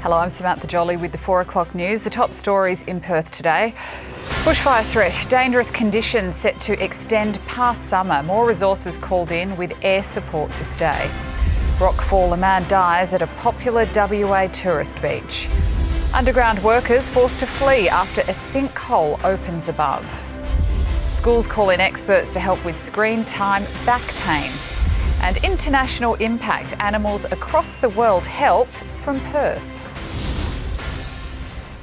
Hello, I'm Samantha Jolly with the 4 o'clock news. The top stories in Perth today. Bushfire threat, dangerous conditions set to extend past summer. More resources called in with air support to stay. Rockfall, a man dies at a popular WA tourist beach. Underground workers forced to flee after a sinkhole opens above. Schools call in experts to help with screen time, back pain. And international impact, animals across the world helped from Perth.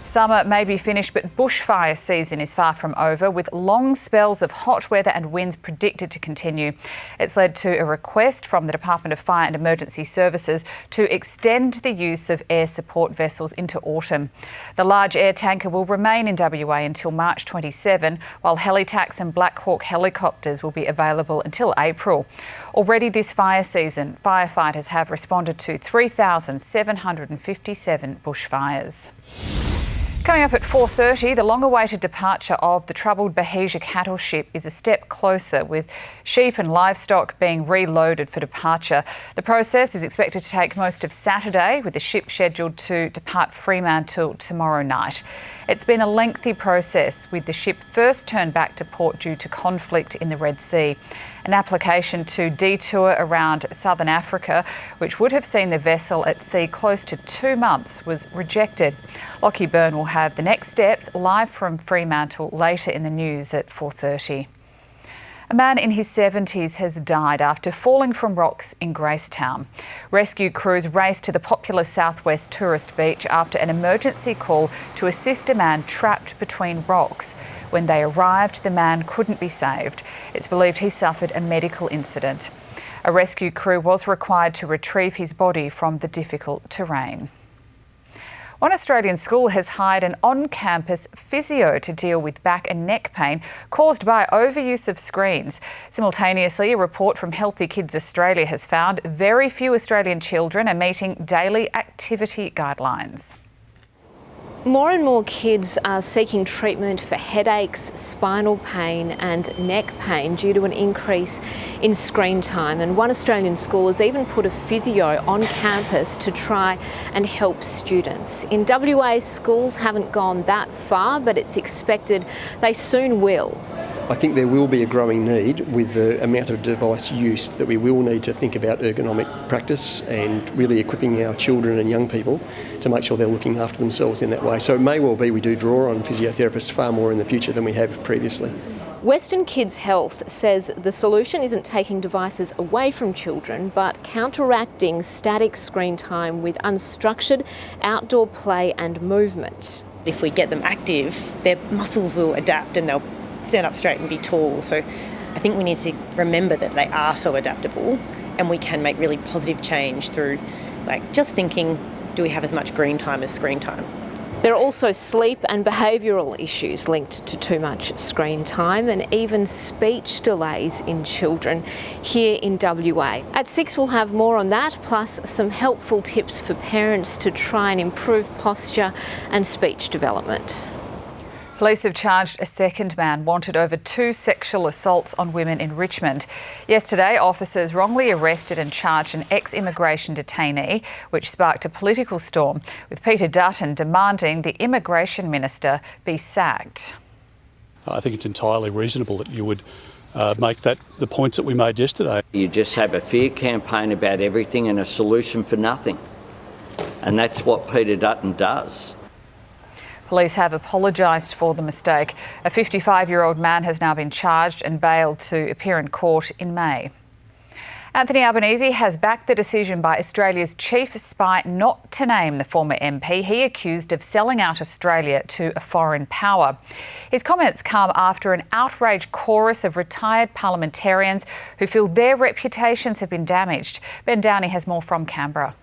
Summer may be finished, but bushfire season is far from over, with long spells of hot weather and winds predicted to continue. It's led to a request from the Department of Fire and Emergency Services to extend the use of air support vessels into autumn. The large air tanker will remain in WA until March 27, while Helitax and Black Hawk helicopters will be available until April. Already this fire season, firefighters have responded to 3,757 bushfires. Coming up at 4:30, the long-awaited departure of the troubled Bahija cattle ship is a step closer, with sheep and livestock being reloaded for departure. The process is expected to take most of Saturday, with the ship scheduled to depart Fremantle tomorrow night. It's been a lengthy process, with the ship first turned back to port due to conflict in the Red Sea. An application to detour around southern Africa, which would have seen the vessel at sea close to 2 months, was rejected. Lockie Byrne will have the next steps live from Fremantle later in the news at 4:30. A man in his 70s has died after falling from rocks in Gracetown. Rescue crews raced to the popular southwest tourist beach after an emergency call to assist a man trapped between rocks. When they arrived, the man couldn't be saved. It's believed he suffered a medical incident. A rescue crew was required to retrieve his body from the difficult terrain. One Australian school has hired an on-campus physio to deal with back and neck pain caused by overuse of screens. Simultaneously, a report from Healthy Kids Australia has found very few Australian children are meeting daily activity guidelines. More and more kids are seeking treatment for headaches, spinal pain and neck pain due to an increase in screen time. And one Australian school has even put a physio on campus to try and help students. In WA, schools haven't gone that far, but it's expected they soon will. I think there will be a growing need with the amount of device use that we will need to think about ergonomic practice and really equipping our children and young people to make sure they're looking after themselves in that way. So it may well be we do draw on physiotherapists far more in the future than we have previously. Western Kids Health says the solution isn't taking devices away from children, but counteracting static screen time with unstructured outdoor play and movement. If we get them active, their muscles will adapt and they'll stand up straight and be tall. So I think we need to remember that they are so adaptable and we can make really positive change through just thinking, do we have as much green time as screen time? There are also sleep and behavioural issues linked to too much screen time and even speech delays in children here in WA. At 6 we'll have more on that, plus some helpful tips for parents to try and improve posture and speech development. Police have charged a second man wanted over 2 sexual assaults on women in Richmond. Yesterday, officers wrongly arrested and charged an ex-immigration detainee, which sparked a political storm, with Peter Dutton demanding the Immigration Minister be sacked. I think it's entirely reasonable that you would make that the points that we made yesterday. You just have a fear campaign about everything and a solution for nothing. And that's what Peter Dutton does. Police have apologised for the mistake. A 55-year-old man has now been charged and bailed to appear in court in May. Anthony Albanese has backed the decision by Australia's chief spy not to name the former MP he accused of selling out Australia to a foreign power. His comments come after an outraged chorus of retired parliamentarians who feel their reputations have been damaged. Ben Downey has more from Canberra.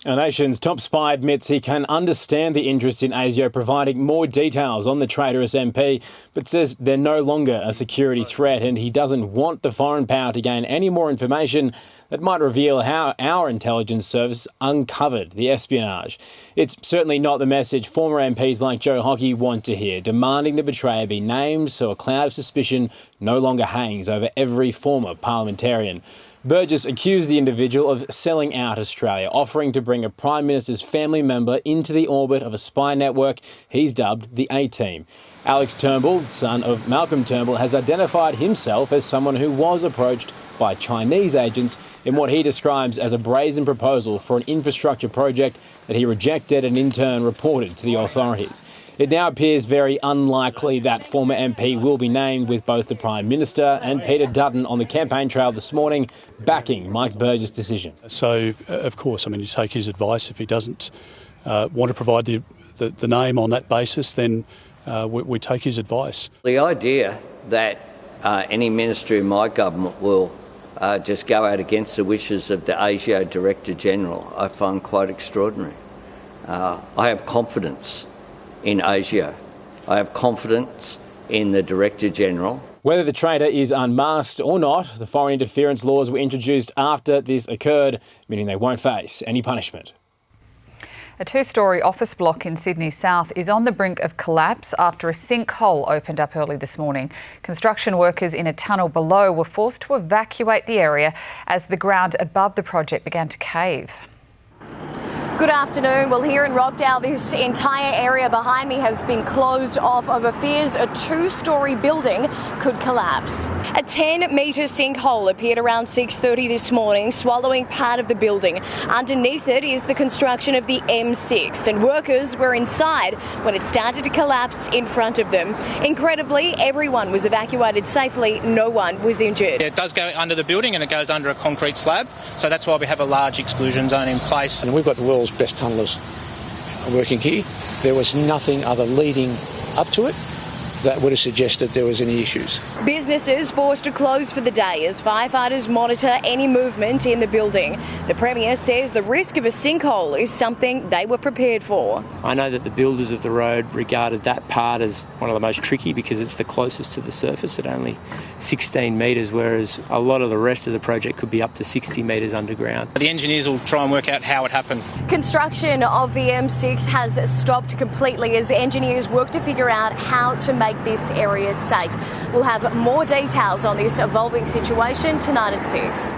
Our nation's top spy admits he can understand the interest in ASIO providing more details on the traitorous MP, but says they're no longer a security threat and he doesn't want the foreign power to gain any more information that might reveal how our intelligence service uncovered the espionage. It's certainly not the message former MPs like Joe Hockey want to hear, demanding the betrayer be named so a cloud of suspicion no longer hangs over every former parliamentarian. Burgess accused the individual of selling out Australia, offering to bring a Prime Minister's family member into the orbit of a spy network he's dubbed the A-Team. Alex Turnbull, son of Malcolm Turnbull, has identified himself as someone who was approached by Chinese agents in what he describes as a brazen proposal for an infrastructure project that he rejected and in turn reported to the authorities. It now appears very unlikely that former MP will be named, with both the Prime Minister and Peter Dutton on the campaign trail this morning backing Mike Burgess' decision. So, of course, I mean, you take his advice. If he doesn't want to provide the name on that basis, then we take his advice. The idea that any ministry in my government will just go out against the wishes of the ASIO Director General, I find quite extraordinary. I have confidence in ASIO. I have confidence in the Director General. Whether the trader is unmasked or not, the foreign interference laws were introduced after this occurred, meaning they won't face any punishment. A two-storey office block in Sydney South is on the brink of collapse after a sinkhole opened up early this morning. Construction workers in a tunnel below were forced to evacuate the area as the ground above the project began to cave. Good afternoon. Well, here in Rockdale, this entire area behind me has been closed off over fears a two-storey building could collapse. A 10-metre sinkhole appeared around 6:30 this morning, swallowing part of the building. Underneath it is the construction of the M6, and workers were inside when it started to collapse in front of them. Incredibly, everyone was evacuated safely. No one was injured. It does go under the building and it goes under a concrete slab, so that's why we have a large exclusion zone in place. And we've got the world's best tunnellers working here. There was nothing other leading up to it that would have suggested there was any issues. Businesses forced to close for the day as firefighters monitor any movement in the building. The Premier says the risk of a sinkhole is something they were prepared for. I know that the builders of the road regarded that part as one of the most tricky because it's the closest to the surface at only 16 metres, whereas a lot of the rest of the project could be up to 60 metres underground. The engineers will try and work out how it happened. Construction of the M6 has stopped completely as engineers work to figure out how to make this area safe. We'll have more details on this evolving situation tonight at 6.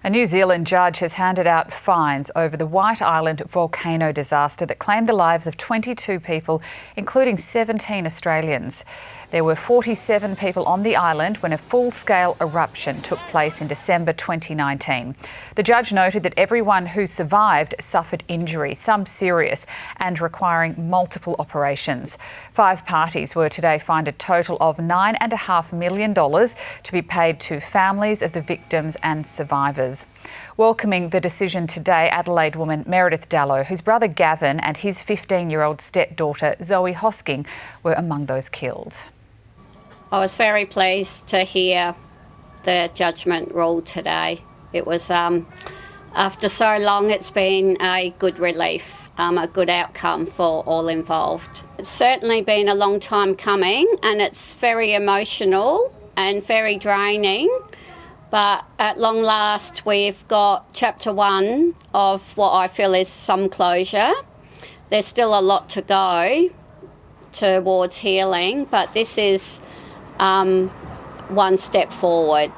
A New Zealand judge has handed out fines over the White Island volcano disaster that claimed the lives of 22 people, including 17 Australians. There were 47 people on the island when a full-scale eruption took place in December 2019. The judge noted that everyone who survived suffered injury, some serious, and requiring multiple operations. 5 parties were today fined a total of $9.5 million to be paid to families of the victims and survivors. Welcoming the decision today, Adelaide woman Meredith Dallow, whose brother Gavin and his 15-year-old stepdaughter Zoe Hosking were among those killed. I was very pleased to hear the judgment ruled today. It was, after so long, it's been a good relief, a good outcome for all involved. It's certainly been a long time coming and it's very emotional and very draining, but at long last we've got chapter 1 of what I feel is some closure. There's still a lot to go towards healing, but this is one step forward.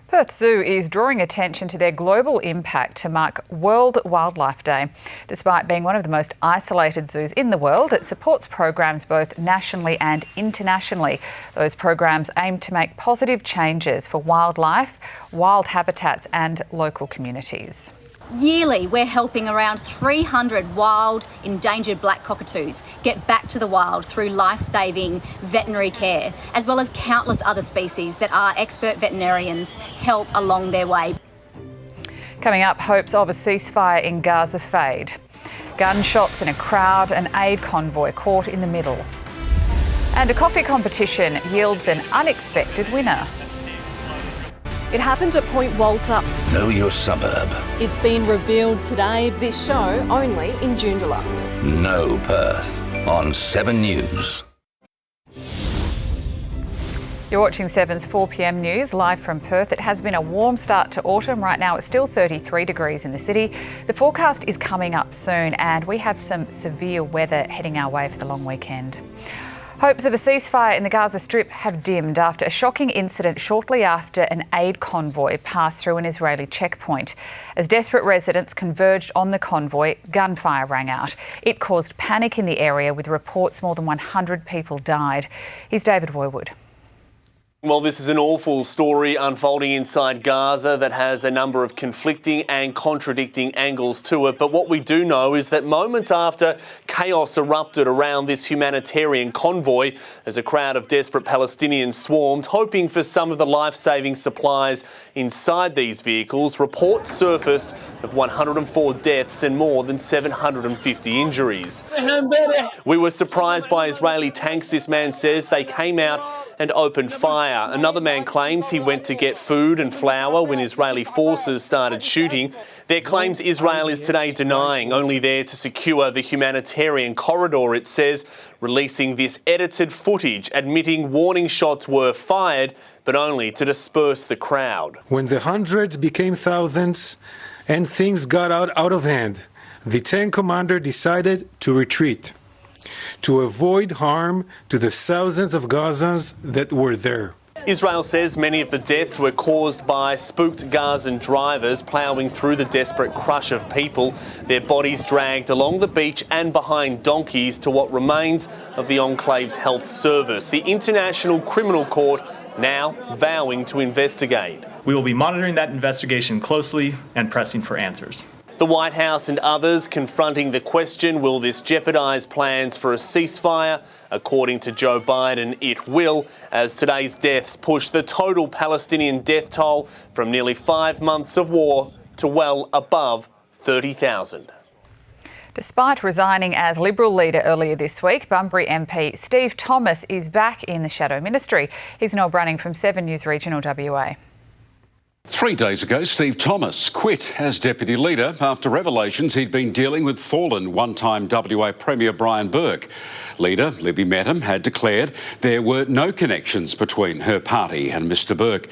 Perth Zoo is drawing attention to their global impact to mark World Wildlife Day. Despite being one of the most isolated zoos in the world, it supports programs both nationally and internationally. Those programs aim to make positive changes for wildlife, wild habitats and local communities. Yearly, we're helping around 300 wild, endangered black cockatoos get back to the wild through life-saving veterinary care, as well as countless other species that our expert veterinarians help along their way. Coming up, hopes of a ceasefire in Gaza fade. Gunshots in a crowd, an aid convoy caught in the middle. And a coffee competition yields an unexpected winner. It happened at Point Walter. Know your suburb. It's been revealed today. This show only in Joondalup. Know Perth on 7 News. You're watching 7's 4 p.m. news live from Perth. It has been a warm start to autumn. Right now it's still 33 degrees in the city. The forecast is coming up soon and we have some severe weather heading our way for the long weekend. Hopes of a ceasefire in the Gaza Strip have dimmed after a shocking incident shortly after an aid convoy passed through an Israeli checkpoint. As desperate residents converged on the convoy, gunfire rang out. It caused panic in the area, with reports more than 100 people died. Here's David Woywood. Well, this is an awful story unfolding inside Gaza that has a number of conflicting and contradicting angles to it. But what we do know is that moments after chaos erupted around this humanitarian convoy, as a crowd of desperate Palestinians swarmed, hoping for some of the life-saving supplies inside these vehicles, reports surfaced of 104 deaths and more than 750 injuries. We were surprised by Israeli tanks, this man says. They came out and opened fire. Another man claims he went to get food and flour when Israeli forces started shooting. Their claims Israel is today denying, only there to secure the humanitarian corridor, it says, releasing this edited footage admitting warning shots were fired, but only to disperse the crowd. When the hundreds became thousands and things got out of hand, the tank commander decided to retreat, to avoid harm to the thousands of Gazans that were there. Israel says many of the deaths were caused by spooked Gazan drivers ploughing through the desperate crush of people, their bodies dragged along the beach and behind donkeys to what remains of the enclave's health service. The International Criminal Court now vowing to investigate. We will be monitoring that investigation closely and pressing for answers. The White House and others confronting the question, will this jeopardise plans for a ceasefire? According to Joe Biden, it will, as today's deaths push the total Palestinian death toll from nearly 5 months of war to well above 30,000. Despite resigning as Liberal leader earlier this week, Bunbury MP Steve Thomas is back in the shadow ministry. He's Noel Brunning from 7 News Regional WA. 3 days ago, Steve Thomas quit as Deputy Leader after revelations he'd been dealing with fallen one-time WA Premier Brian Burke. Leader Libby Mettam had declared there were no connections between her party and Mr Burke.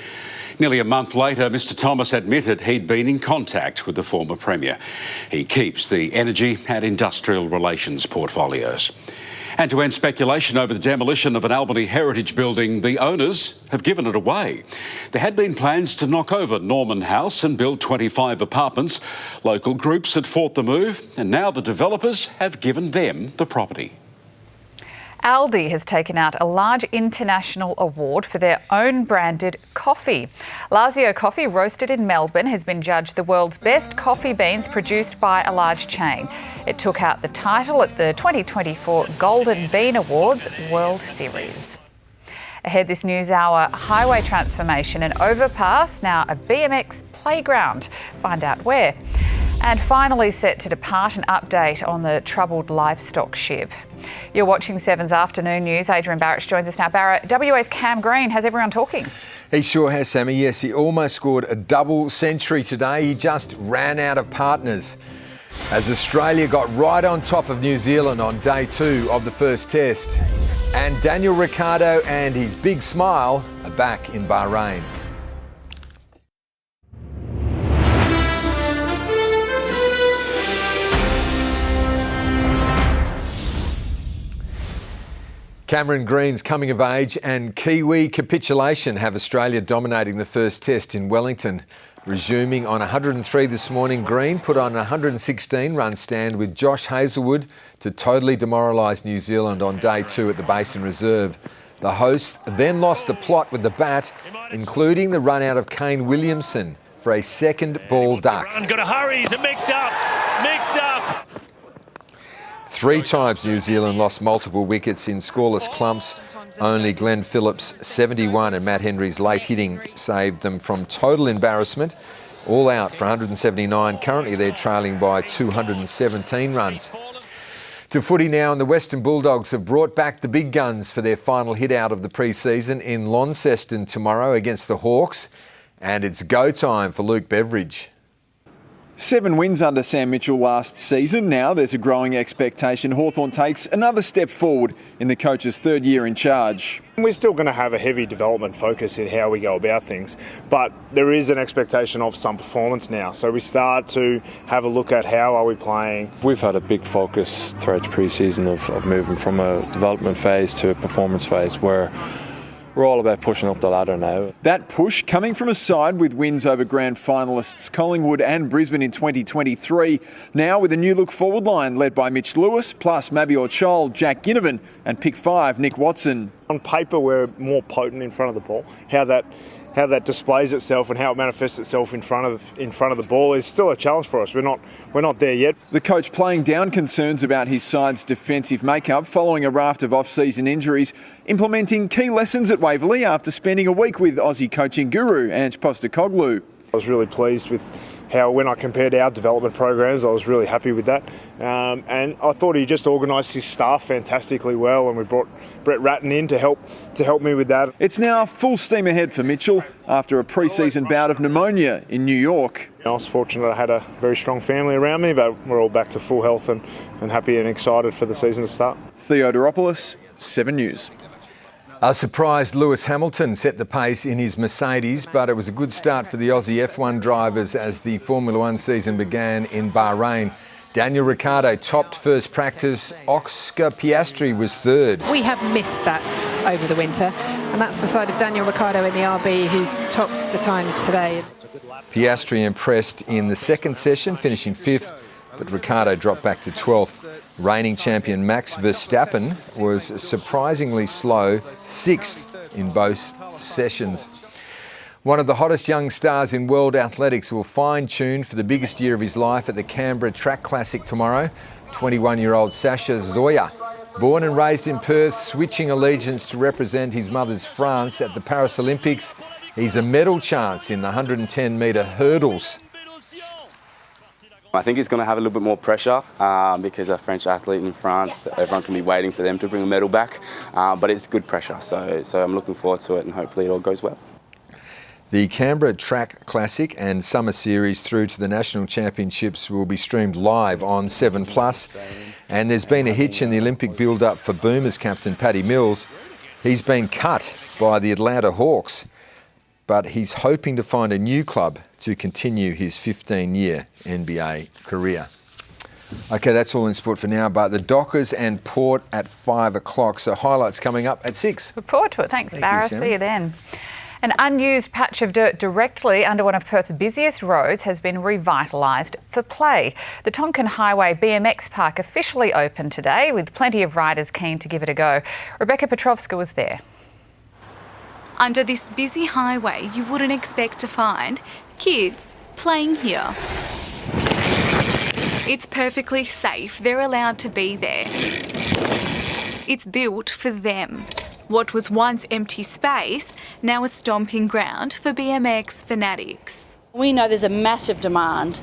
Nearly a month later, Mr Thomas admitted he'd been in contact with the former Premier. He keeps the energy and industrial relations portfolios. And to end speculation over the demolition of an Albany heritage building, the owners have given it away. There had been plans to knock over Norman House and build 25 apartments. Local groups had fought the move, and now the developers have given them the property. Aldi has taken out a large international award for their own branded coffee. Lazio Coffee, roasted in Melbourne, has been judged the world's best coffee beans produced by a large chain. It took out the title at the 2024 Golden Bean Awards World Series. Ahead this news hour, highway transformation and overpass, now a BMX playground. Find out where. And finally set to depart, an update on the troubled livestock ship. You're watching 7's Afternoon News. Adrian Barich joins us now. Barrett, WA's Cam Green has everyone talking. He sure has, Sammy. Yes, he almost scored a double century today. He just ran out of partners as Australia got right on top of New Zealand on day 2 of the first test. And Daniel Ricciardo and his big smile are back in Bahrain. Cameron Green's coming of age and Kiwi capitulation have Australia dominating the first test in Wellington. Resuming on 103 this morning, Green put on a 116-run stand with Josh Hazlewood to totally demoralise New Zealand on day 2 at the Basin Reserve. The hosts then lost the plot with the bat, including the run out of Kane Williamson for a second ball duck. Got to hurry, he's a mix-up. 3 times New Zealand lost multiple wickets in scoreless clumps. Only Glenn Phillips' 71 and Matt Henry's late hitting saved them from total embarrassment. All out for 179. Currently they're trailing by 217 runs. To footy now, and the Western Bulldogs have brought back the big guns for their final hit out of the pre-season in Launceston tomorrow against the Hawks. And it's go time for Luke Beveridge. 7 wins under Sam Mitchell last season. Now there's a growing expectation Hawthorn takes another step forward in the coach's third year in charge. We're still going to have a heavy development focus in how we go about things, but there is an expectation of some performance now. So we start to have a look at how are we playing. We've had a big focus throughout the pre-season of moving from a development phase to a performance phase where we're all about pushing up the ladder now. That push coming from a side with wins over grand finalists Collingwood and Brisbane in 2023. Now with a new look forward line led by Mitch Lewis, plus Mabior Chol, Jack Ginnivan and pick 5 Nick Watson. On paper we're more potent in front of the ball. How that displays itself and how it manifests itself in front of the ball is still a challenge for us. We're not there yet. The coach playing down concerns about his side's defensive makeup following a raft of off-season injuries, implementing key lessons at Waverley after spending a week with Aussie coaching guru Ange Postecoglou. I was really pleased with how, when I compared our development programs, I was really happy with that. And I thought he just organised his staff fantastically well, and we brought Brett Ratton in to help me with that. It's now full steam ahead for Mitchell after a pre-season bout of pneumonia in New York. I was fortunate I had a very strong family around me, but we're all back to full health and happy and excited for the season to start. Theodoropoulos, 7 News. A surprised Lewis Hamilton set the pace in his Mercedes, but it was a good start for the Aussie F1 drivers as the Formula One season began in Bahrain. Daniel Ricciardo topped first practice. Oscar Piastri was third. We have missed that over the winter, and that's the side of Daniel Ricciardo in the RB who's topped the times today. Piastri impressed in the second session, finishing 5th, but Ricciardo dropped back to 12th. Reigning champion Max Verstappen was surprisingly slow, 6th in both sessions. One of the hottest young stars in world athletics will fine-tune for the biggest year of his life at the Canberra Track Classic tomorrow. 21-year-old Sasha Zoya, born and raised in Perth, switching allegiance to represent his mother's France at the Paris Olympics. He's a medal chance in the 110-metre hurdles. I think he's going to have a little bit more pressure because a French athlete in France, everyone's going to be waiting for them to bring a medal back, but it's good pressure, so I'm looking forward to it and hopefully it all goes well. The Canberra Track Classic and Summer Series through to the National Championships will be streamed live on 7+, and there's been a hitch in the Olympic build-up for Boomers captain Paddy Mills. He's been cut by the Atlanta Hawks, but he's hoping to find a new club to continue his 15-year NBA career. OK, that's all in sport for now, but the Dockers and Port at 5 o'clock, so highlights coming up at 6. Look forward to it. Thanks, Barich. See you then. An unused patch of dirt directly under one of Perth's busiest roads has been revitalised for play. The Tonkin Highway BMX Park officially opened today, with plenty of riders keen to give it a go. Rebecca Petrovska was there. Under this busy highway, you wouldn't expect to find kids playing here. It's perfectly safe. They're allowed to be there. It's built for them. What was once empty space, now a stomping ground for BMX fanatics. We know there's a massive demand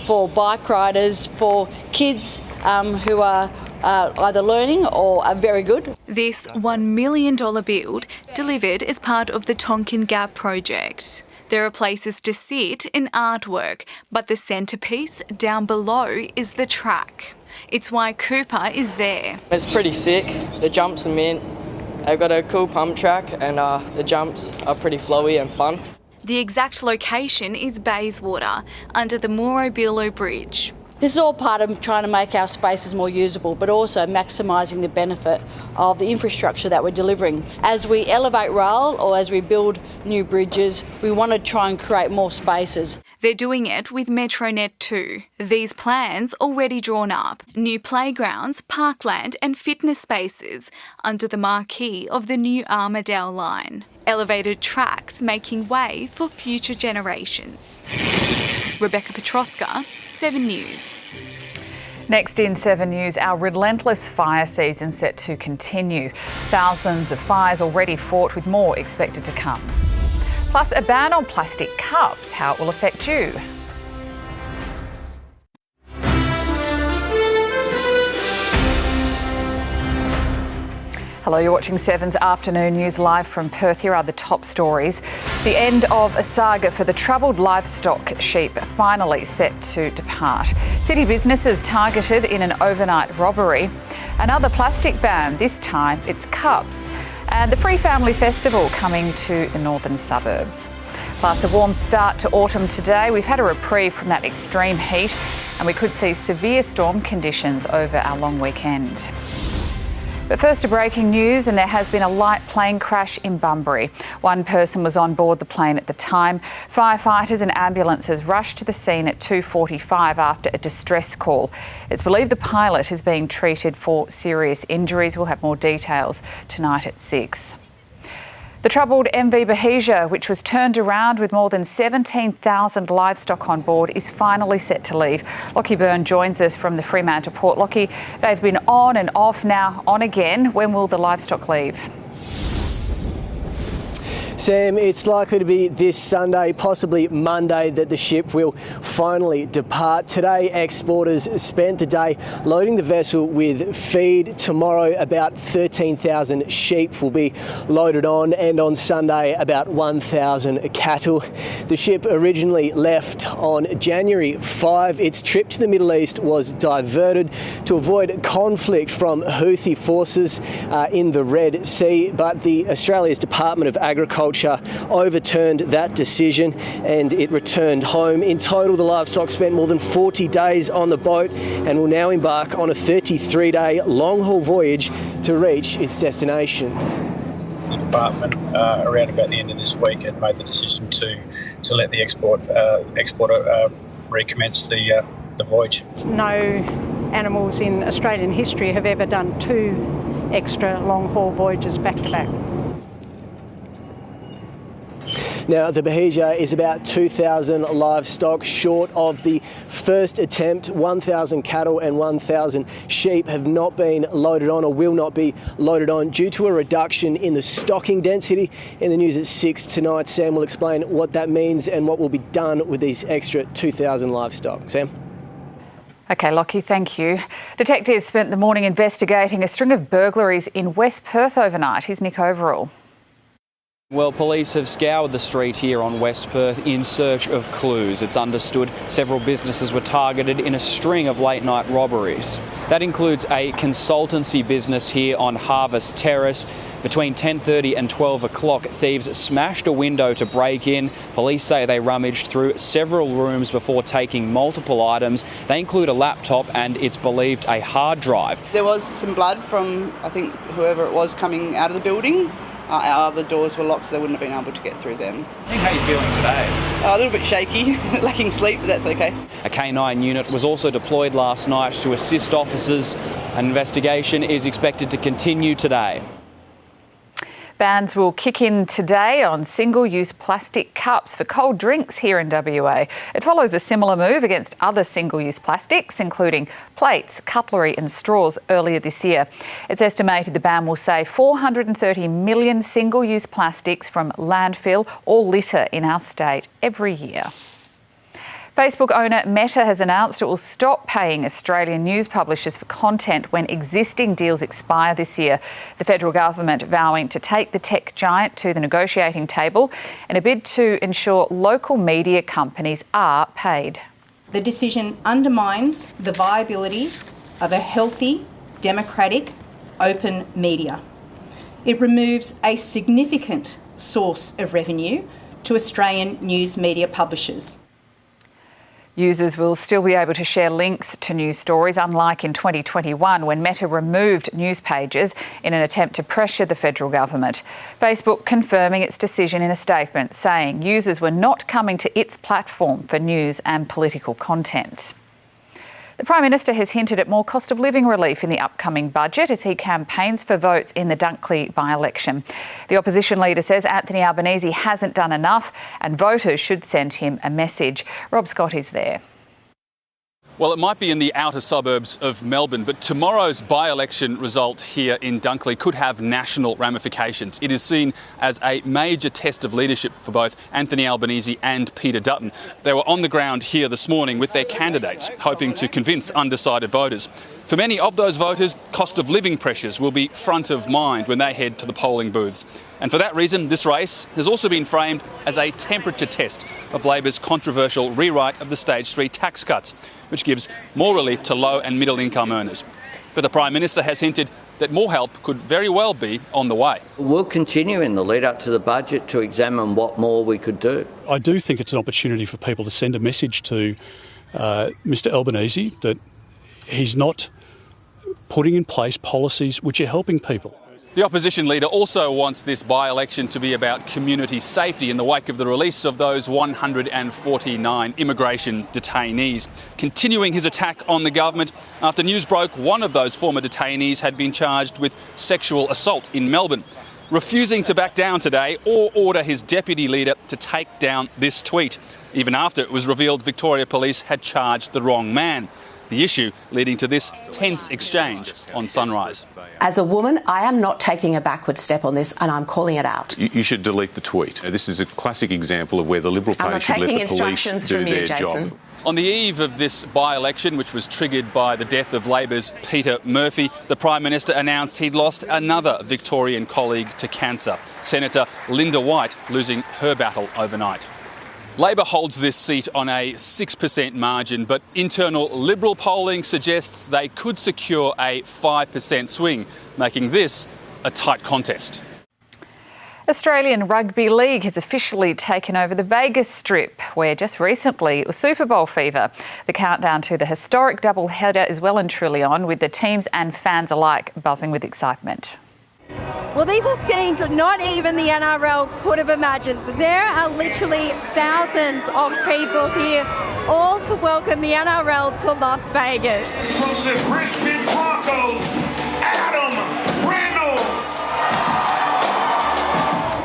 for bike riders, for kids who are either learning or are very good. This $1 million build delivered as part of the Tonkin Gap project. There are places to sit and artwork, but the centrepiece down below is the track. It's why Cooper is there. It's pretty sick. The jumps are mint. They've got a cool pump track and the jumps are pretty flowy and fun. The exact location is Bayswater, under the Morobilo Bridge. This is all part of trying to make our spaces more usable, but also maximising the benefit of the infrastructure that we're delivering. As we elevate rail or as we build new bridges, we want to try and create more spaces. They're doing it with Metronet too. These plans already drawn up. New playgrounds, parkland and fitness spaces under the marquee of the new Armidale line. Elevated tracks making way for future generations. Rebecca Petrovska, 7 News. Next in 7 News, our relentless fire season set to continue. Thousands of fires already fought, with more expected to come. Plus, a ban on plastic cups, how it will affect you. Hello, you're watching 7's Afternoon News live from Perth. Here are the top stories. The end of a saga for the troubled livestock sheep finally set to depart. City businesses targeted in an overnight robbery. Another plastic ban, this time it's cups. And the Free Family Festival coming to the northern suburbs. Plus, a warm start to autumn today. We've had a reprieve from that extreme heat and we could see severe storm conditions over our long weekend. But first to breaking news, and there has been a light plane crash in Bunbury. One person was on board the plane at the time. Firefighters and ambulances rushed to the scene at 2:45 after a distress call. It's believed the pilot is being treated for serious injuries. We'll have more details tonight at 6. The troubled MV Bahija, which was turned around with more than 17,000 livestock on board, is finally set to leave. Lockie Byrne joins us from the Fremantle Port. Lockie, they've been on and off, now on again. When will the livestock leave? Sam, it's likely to be this Sunday, possibly Monday, that the ship will finally depart. Today, exporters spent the day loading the vessel with feed. Tomorrow, about 13,000 sheep will be loaded on, and on Sunday, about 1,000 cattle. The ship originally left on January 5. Its trip to the Middle East was diverted to avoid conflict from Houthi forces in the Red Sea, but Australia's Department of Agriculture overturned that decision and it returned home. In total, the livestock spent more than 40 days on the boat and will now embark on a 33-day long-haul voyage to reach its destination. The department, around about the end of this week, had made the decision to let the exporter recommence the voyage. No animals in Australian history have ever done 2 extra long-haul voyages back-to-back. Now, the Bahija is about 2,000 livestock short of the first attempt. 1,000 cattle and 1,000 sheep have not been loaded on or will not be loaded on due to a reduction in the stocking density. In the news at 6 tonight, Sam will explain what that means and what will be done with these extra 2,000 livestock. Sam? OK, Lockie, thank you. Detectives spent the morning investigating a string of burglaries in West Perth overnight. Here's Nick Overall. Well, police have scoured the street here on West Perth in search of clues. It's understood several businesses were targeted in a string of late-night robberies. That includes a consultancy business here on Harvest Terrace. Between 10:30 and 12 o'clock, thieves smashed a window to break in. Police say they rummaged through several rooms before taking multiple items. They include a laptop and, it's believed, a hard drive. There was some blood from, I think, whoever it was coming out of the building. Our other doors were locked, so they wouldn't have been able to get through them. How are you feeling today? A little bit shaky, lacking sleep, but that's okay. A K9 unit was also deployed last night to assist officers. An investigation is expected to continue today. Bans will kick in today on single-use plastic cups for cold drinks here in WA. It follows a similar move against other single-use plastics, including plates, cutlery and straws earlier this year. It's estimated the ban will save 430 million single-use plastics from landfill or litter in our state every year. Facebook owner Meta has announced it will stop paying Australian news publishers for content when existing deals expire this year. The federal government vowing to take the tech giant to the negotiating table in a bid to ensure local media companies are paid. The decision undermines the viability of a healthy, democratic, open media. It removes a significant source of revenue to Australian news media publishers. Users will still be able to share links to news stories, unlike in 2021 when Meta removed news pages in an attempt to pressure the federal government. Facebook confirming its decision in a statement, saying users were not coming to its platform for news and political content. The Prime Minister has hinted at more cost of living relief in the upcoming budget as he campaigns for votes in the Dunley by-election. The opposition leader says Anthony Albanese hasn't done enough and voters should send him a message. Rob Scott is there. Well, it might be in the outer suburbs of Melbourne, but tomorrow's by-election result here in Dunley could have national ramifications. It is seen as a major test of leadership for both Anthony Albanese and Peter Dutton. They were on the ground here this morning with their candidates, hoping to convince undecided voters. For many of those voters, cost of living pressures will be front of mind when they head to the polling booths. And for that reason, this race has also been framed as a temperature test of Labor's controversial rewrite of the Stage 3 tax cuts, which gives more relief to low and middle income earners. But the Prime Minister has hinted that more help could very well be on the way. We'll continue in the lead up to the budget to examine what more we could do. I do think it's an opportunity for people to send a message to Mr Albanese that he's not putting in place policies which are helping people. The opposition leader also wants this by-election to be about community safety in the wake of the release of those 149 immigration detainees, continuing his attack on the government after news broke one of those former detainees had been charged with sexual assault in Melbourne, refusing to back down today or order his deputy leader to take down this tweet, even after it was revealed Victoria Police had charged the wrong man. The issue leading to this tense exchange on Sunrise. As a woman, I am not taking a backward step on this, and I'm calling it out. You should delete the tweet. This is a classic example of where the Liberal Party should let the police do their job. On the eve of this by-election, which was triggered by the death of Labor's Peter Murphy, the Prime Minister announced he'd lost another Victorian colleague to cancer, Senator Linda White, losing her battle overnight. Labor holds this seat on a 6% margin, but internal Liberal polling suggests they could secure a 5% swing, making this a tight contest. Australian Rugby League has officially taken over the Vegas Strip, where just recently it was Super Bowl fever. The countdown to the historic doubleheader is well and truly on, with the teams and fans alike buzzing with excitement. Well, these are scenes not even the NRL could have imagined. There are literally thousands of people here, all to welcome the NRL to Las Vegas. From the Brisbane Broncos, Adam Reynolds.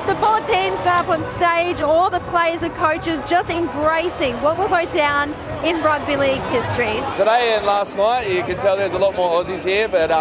The four teams got up on stage, all the players and coaches just embracing what will go down in rugby league history. Today and last night, you can tell there's a lot more Aussies here, but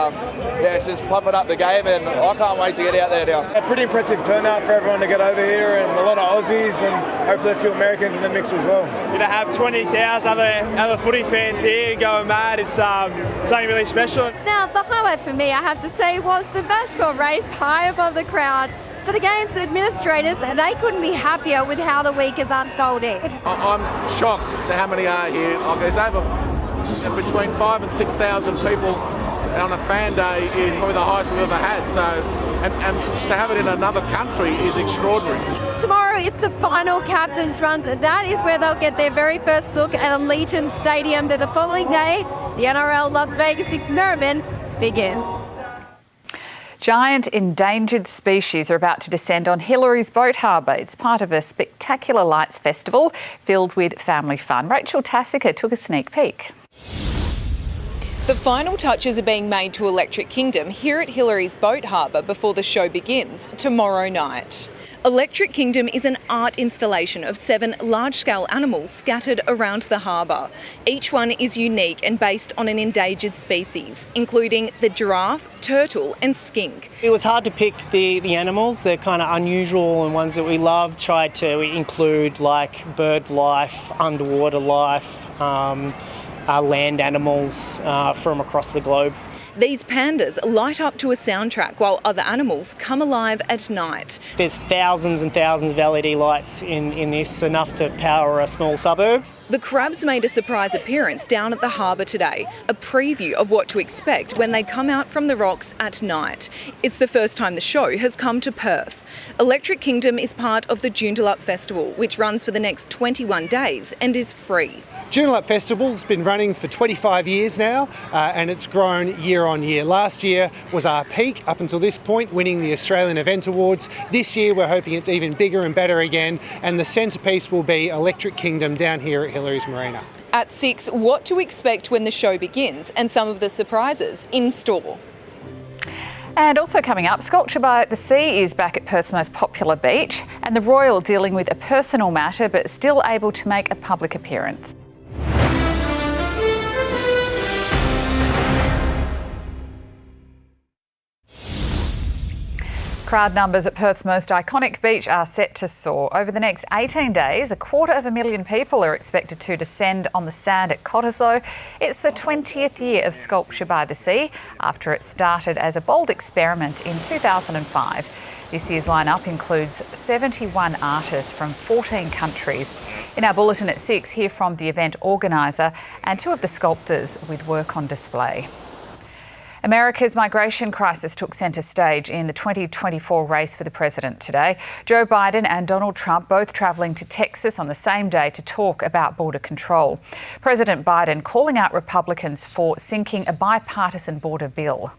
it's just pumping up the game, and I can't wait to get out there now. A pretty impressive turnout for everyone to get over here, and a lot of Aussies, and hopefully a few Americans in the mix as well. To have 20,000 other footy fans here going mad, it's something really special. Now, the highlight for me, I have to say, was the mascot race high above the crowd. For the game's administrators, they couldn't be happier with how the week is unfolding. I'm shocked at how many are here. There's over between 5,000 and 6,000 people on a fan day is probably the highest we've ever had. So, and to have it in another country is extraordinary. Tomorrow it's the final captain's runs. That is where they'll get their very first look at Allegiant Stadium. Then the following day, the NRL Las Vegas experiment begins. Giant endangered species are about to descend on Hillary's boat harbour. It's part of a spectacular lights festival filled with family fun. Rachel Tassica took a sneak peek. The final touches are being made to Electric Kingdom here at Hillary's boat harbour before the show begins tomorrow night. Electric Kingdom is an art installation of 7 large-scale animals scattered around the harbour. Each one is unique and based on an endangered species, including the giraffe, turtle and skink. It was hard to pick the animals. They're kind of unusual and ones that we love. Tried to include like bird life, underwater life, land animals from across the globe. These pandas light up to a soundtrack while other animals come alive at night. There's thousands and thousands of LED lights in this, enough to power a small suburb. The crabs made a surprise appearance down at the harbour today, a preview of what to expect when they come out from the rocks at night. It's the first time the show has come to Perth. Electric Kingdom is part of the Joondalup Festival, which runs for the next 21 days and is free. Joondalup Festival's been running for 25 years now, and it's grown year on year. Last year was our peak up until this point, winning the Australian Event Awards. This year we're hoping it's even bigger and better again, and the centrepiece will be Electric Kingdom down here at Hillary's Marina. At 6, what to expect when the show begins and some of the surprises in store. And also coming up, Sculpture by the Sea is back at Perth's most popular beach, and the Royal dealing with a personal matter but still able to make a public appearance. Crowd numbers at Perth's most iconic beach are set to soar. Over the next 18 days, 250,000 people are expected to descend on the sand at Cottesloe. It's the 20th year of Sculpture by the Sea, after it started as a bold experiment in 2005. This year's lineup includes 71 artists from 14 countries. In our bulletin at 6, hear from the event organiser and two of the sculptors with work on display. America's migration crisis took centre stage in the 2024 race for the president today. Joe Biden and Donald Trump both travelling to Texas on the same day to talk about border control. President Biden calling out Republicans for sinking a bipartisan border bill.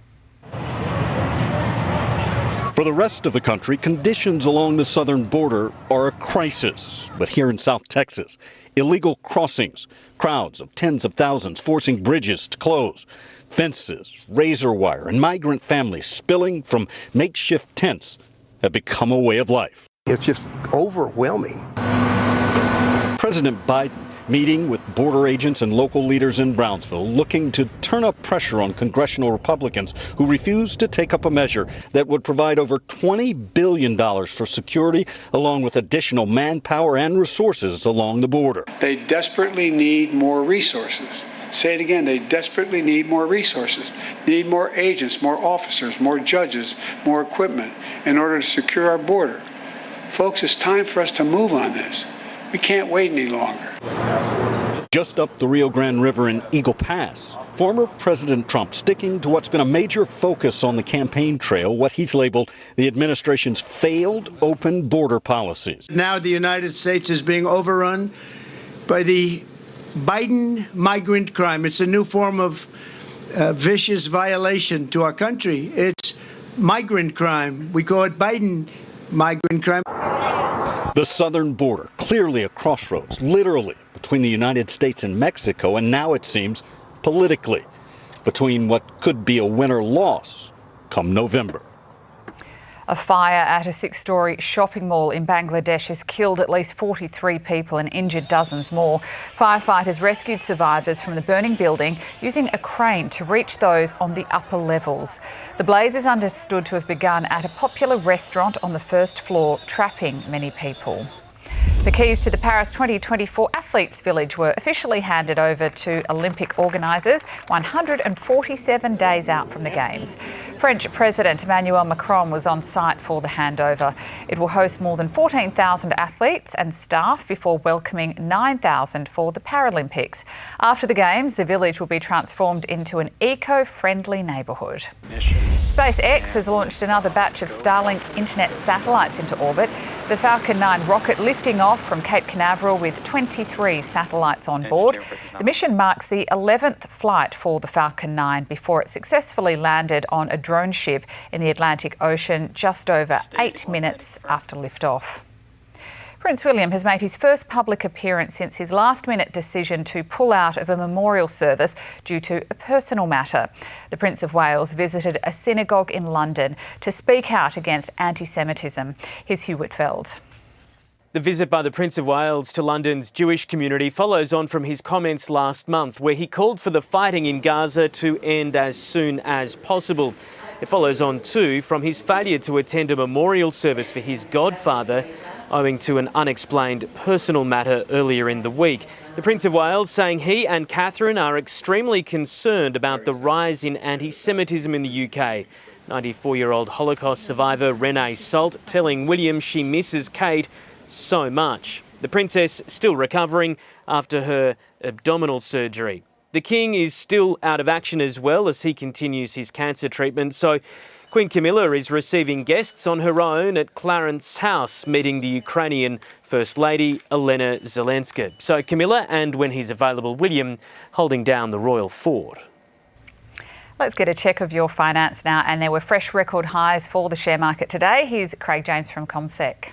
For the rest of the country, conditions along the southern border are a crisis. But here in South Texas, illegal crossings, crowds of tens of thousands forcing bridges to close, fences, razor wire, and migrant families spilling from makeshift tents have become a way of life. It's just overwhelming. President Biden meeting with border agents and local leaders in Brownsville, looking to turn up pressure on congressional Republicans who refuse to take up a measure that would provide over $20 billion for security, along with additional manpower and resources along the border. They desperately need more resources. Say it again, they desperately need more resources, need more agents, more officers, more judges, more equipment in order to secure our border. Folks, it's time for us to move on this. We can't wait any longer. Just up the Rio Grande River in Eagle Pass, former President Trump sticking to what's been a major focus on the campaign trail, what he's labeled the administration's failed open border policies. Now the United States is being overrun by the Biden migrant crime. It's a new form of vicious violation to our country. It's migrant crime. We call it Biden migrant crime. The southern border, clearly a crossroads, literally, between the United States and Mexico, and now it seems politically, between what could be a win or loss come November. A fire at a 6-storey shopping mall in Bangladesh has killed at least 43 people and injured dozens more. Firefighters rescued survivors from the burning building using a crane to reach those on the upper levels. The blaze is understood to have begun at a popular restaurant on the first floor, trapping many people. The keys to the Paris 2024 Athletes Village were officially handed over to Olympic organisers 147 days out from the Games. French President Emmanuel Macron was on site for the handover. It will host more than 14,000 athletes and staff before welcoming 9,000 for the Paralympics. After the Games, the village will be transformed into an eco-friendly neighbourhood. SpaceX has launched another batch of Starlink internet satellites into orbit. The Falcon 9 rocket lifting off from Cape Canaveral with 23 satellites on board. The mission marks the 11th flight for the Falcon 9 before it successfully landed on a drone ship in the Atlantic Ocean just over 8 minutes after liftoff. Prince William has made his first public appearance since his last-minute decision to pull out of a memorial service due to a personal matter. The Prince of Wales visited a synagogue in London to speak out against anti-Semitism. Here's Hugh Whitfeld. The visit by the Prince of Wales to London's Jewish community follows on from his comments last month, where he called for the fighting in Gaza to end as soon as possible. It follows on too from his failure to attend a memorial service for his godfather, owing to an unexplained personal matter earlier in the week. The Prince of Wales saying he and Catherine are extremely concerned about the rise in anti-Semitism in the UK. 94-year-old Holocaust survivor Renee Salt telling William she misses Kate so much. The Princess still recovering after her abdominal surgery. The King is still out of action as well as he continues his cancer treatment, so Queen Camilla is receiving guests on her own at Clarence House, meeting the Ukrainian First Lady Elena Zelenska. So Camilla and, when he's available, William holding down the royal fort. Let's get a check of your finance now, and there were fresh record highs for the share market today. Here's Craig James from CommSec.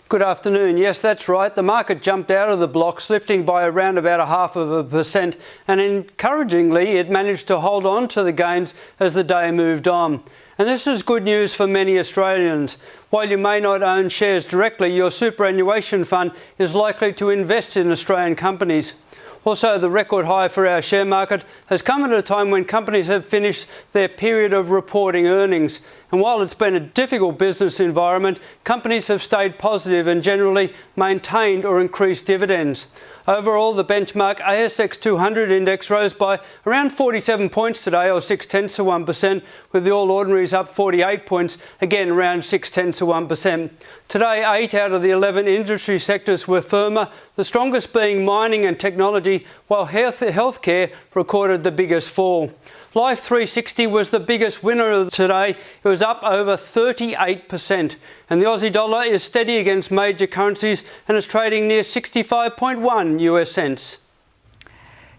Good afternoon. Yes, that's right. The market jumped out of the blocks, lifting by around about 0.5%, and encouragingly, it managed to hold on to the gains as the day moved on. And this is good news for many Australians. While you may not own shares directly, your superannuation fund is likely to invest in Australian companies. Also, the record high for our share market has come at a time when companies have finished their period of reporting earnings. And while it's been a difficult business environment, companies have stayed positive and generally maintained or increased dividends. Overall, the benchmark ASX 200 index rose by around 47 points today, or 0.6%, with the All Ordinaries up 48 points, again around 0.6%. Today, 8 out of the 11 industry sectors were firmer, the strongest being mining and technology, while healthcare recorded the biggest fall. Life 360 was the biggest winner of today. It was up over 38%. And the Aussie dollar is steady against major currencies and is trading near 65.1 US cents.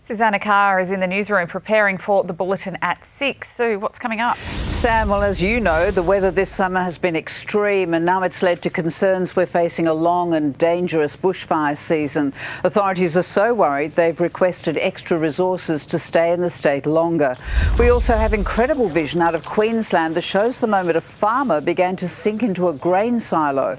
Susanna Carr is in the newsroom preparing for the bulletin at 6. Sue, what's coming up? Sam, well, as you know, the weather this summer has been extreme and now it's led to concerns we're facing a long and dangerous bushfire season. Authorities are so worried they've requested extra resources to stay in the state longer. We also have incredible vision out of Queensland that shows the moment a farmer began to sink into a grain silo.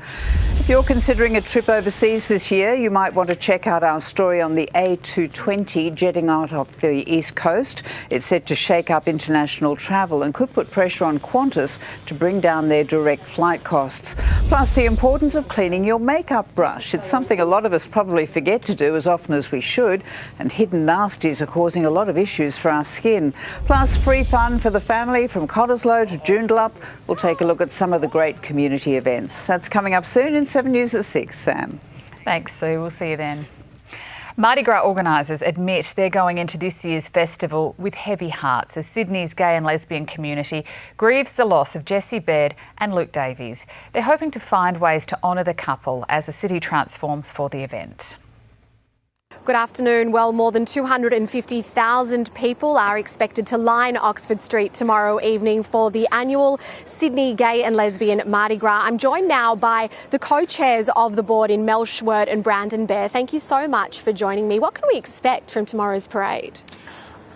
If you're considering a trip overseas this year, you might want to check out our story on the A220 jetting out of the east coast. It's set to shake up international travel and could put pressure on Qantas to bring down their direct flight costs. Plus, the importance of cleaning your makeup brush. It's something a lot of us probably forget to do as often as we should, and hidden nasties are causing a lot of issues for our skin. Plus, free fun for the family from Cottesloe to Joondalup. We'll take a look at some of the great community events. That's coming up soon in 7 News at 6, Sam. Thanks, Sue. We'll see you then. Mardi Gras organisers admit they're going into this year's festival with heavy hearts as Sydney's gay and lesbian community grieves the loss of Jessie Baird and Luke Davies. They're hoping to find ways to honour the couple as the city transforms for the event. Good afternoon. Well, more than 250,000 people are expected to line Oxford Street tomorrow evening for the annual Sydney Gay and Lesbian Mardi Gras. I'm joined now by the co-chairs of the board in Mel Schwert and Brandon Bear. Thank you so much for joining me. What can we expect from tomorrow's parade?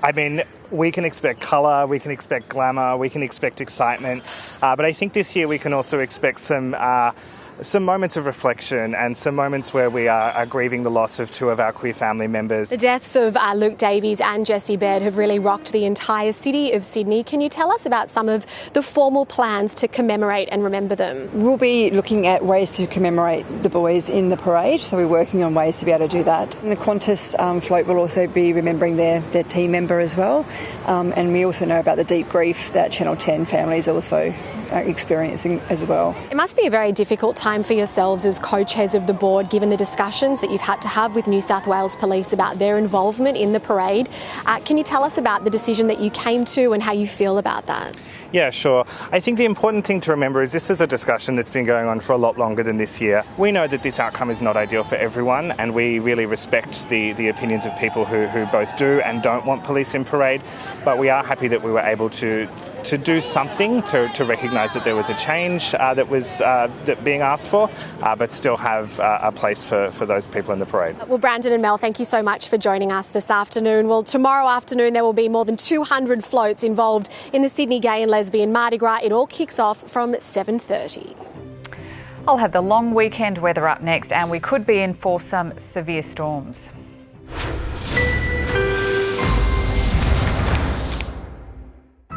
I mean, we can expect colour, we can expect glamour, we can expect excitement, but I think this year we can also expect some moments of reflection and some moments where we are grieving the loss of two of our queer family members. The deaths of Luke Davies and Jessie Baird have really rocked the entire city of Sydney. Can you tell us about some of the formal plans to commemorate and remember them? We'll be looking at ways to commemorate the boys in the parade, so we're working on ways to be able to do that. And the Qantas float will also be remembering their team member as well. And we also know about the deep grief that Channel 10 families also are experiencing as well. It must be a very difficult time for yourselves as co-chairs of the board, given the discussions that you've had to have with New South Wales Police about their involvement in the parade. Can you tell us about the decision that you came to and how you feel about that? Yeah, sure. I think the important thing to remember is this is a discussion that's been going on for a lot longer than this year. We know that this outcome is not ideal for everyone, and we really respect the opinions of people who both do and don't want police in parade, but we are happy that we were able to do something to recognise that there was a change that was being asked for, but still have a place for those people in the parade. Well, Brandon and Mel, thank you so much for joining us this afternoon. Well, tomorrow afternoon there will be more than 200 floats involved in the Sydney Gay and Lesbian Mardi Gras. It all kicks off from 7:30. I'll have the long weekend weather up next, and we could be in for some severe storms.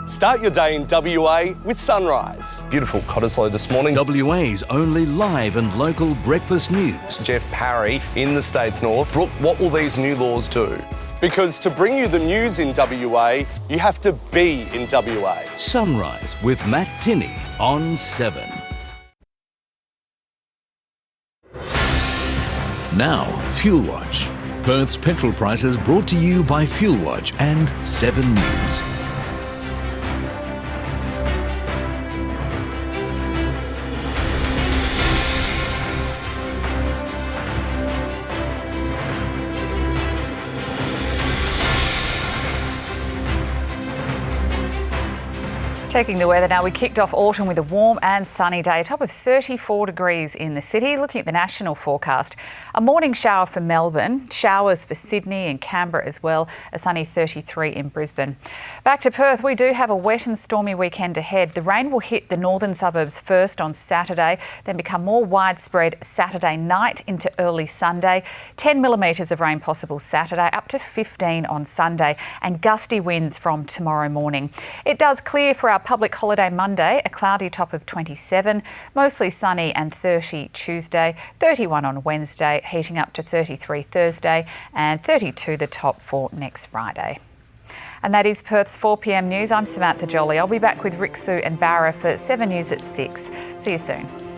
Start your day in WA with sunrise. Beautiful Cottesloe this morning. WA's only live and local breakfast news. Jeff Parry in the States North. Brooke, what will these new laws do? Because to bring you the news in WA, you have to be in WA. Sunrise with Matt Tinney on 7. Now, Fuel Watch. Perth's petrol prices brought to you by Fuel Watch and 7 News. Checking the weather now, we kicked off autumn with a warm and sunny day, a top of 34 degrees in the city. Looking at the national forecast, a morning shower for Melbourne, showers for Sydney and Canberra as well, a sunny 33 in Brisbane. Back to Perth, we do have a wet and stormy weekend ahead. The rain will hit the northern suburbs first on Saturday, then become more widespread Saturday night into early Sunday. 10 millimetres of rain possible Saturday, up to 15 on Sunday, and gusty winds from tomorrow morning. It does clear for our public holiday Monday, a cloudy top of 27, mostly sunny and 30 Tuesday, 31 on Wednesday, heating up to 33 Thursday and 32 the top for next Friday. And that is Perth's 4 p.m. news. I'm Samantha Jolie. I'll be back with Rick, Sue and Barra for 7 News at 6. See you soon.